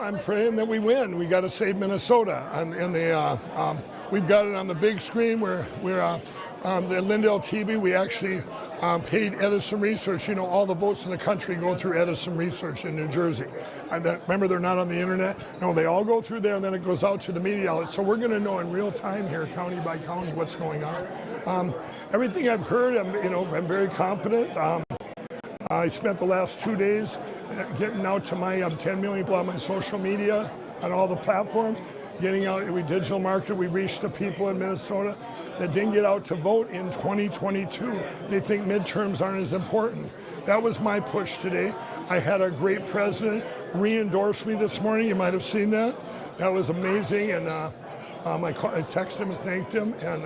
I'm praying that we win. We got to save Minnesota, and we've got it on the big screen. We're the Lindell TV. We actually paid Edison Research. You know, all the votes in the country go through Edison Research in New Jersey. Remember, they're not on the internet. No, they all go through there, and then it goes out to the media outlets. So we're going to know in real time here, county by county, what's going on. Everything I've heard, I'm very confident. I spent the last 2 days getting out to my 10 million people on my social media, on all the platforms, getting out. We digital market. We reached the people in Minnesota that didn't get out to vote in 2022. They think midterms aren't as important. That was my push today. I had a great president re-endorse me this morning. You might have seen that. That was amazing, and I texted him and thanked him, and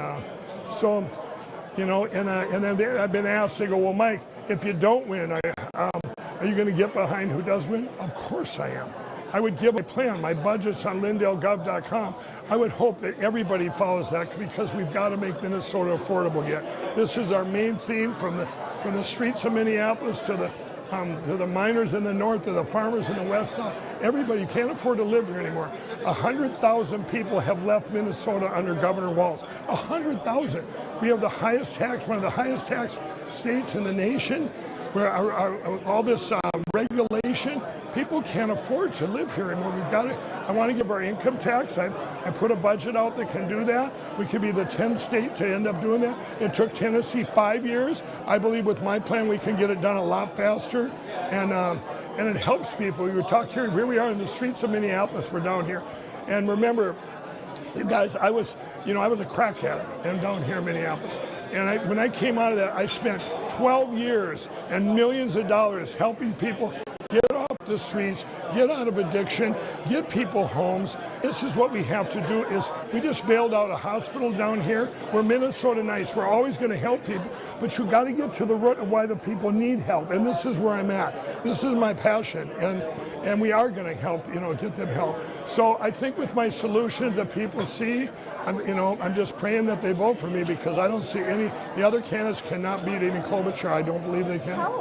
and then I've been asked. They go, well, Mike, if you don't win, are you going to get behind who does win? Of course I am. I would give a plan. My budget's on lindellgov.com. I would hope that everybody follows that, because we've got to make Minnesota affordable again. This is our main theme, from the streets of Minneapolis to the miners in the north, to the farmers in the west side. Everybody can't afford to live here anymore. 100,000 people have left Minnesota under Governor Walz. 100,000. We have the highest tax, one of the highest tax states in the nation, where all this regulation, people can't afford to live here anymore. We've got to. I want to give our income tax. I put a budget out that can do that. We could be the 10th state to end up doing that. It took Tennessee 5 years. I believe with my plan we can get it done a lot faster, and it helps people. We would talk here we are in the streets of Minneapolis. We're down here, and remember, you guys, I was a crack addict, and down here in Minneapolis. And when I came out of that, I spent 12 years and millions of dollars helping people get off the streets, get out of addiction, get people homes. This is what we have to do. Is we just bailed out a hospital down here. We're Minnesota nice. We're always going to help people, but you got to get to the root of why the people need help. And this is where I'm at. This is my passion, and we are going to help, get them help. So I think with my solutions that people see, I'm just praying that they vote for me, because I don't see the other candidates cannot beat Amy Klobuchar. I don't believe they can.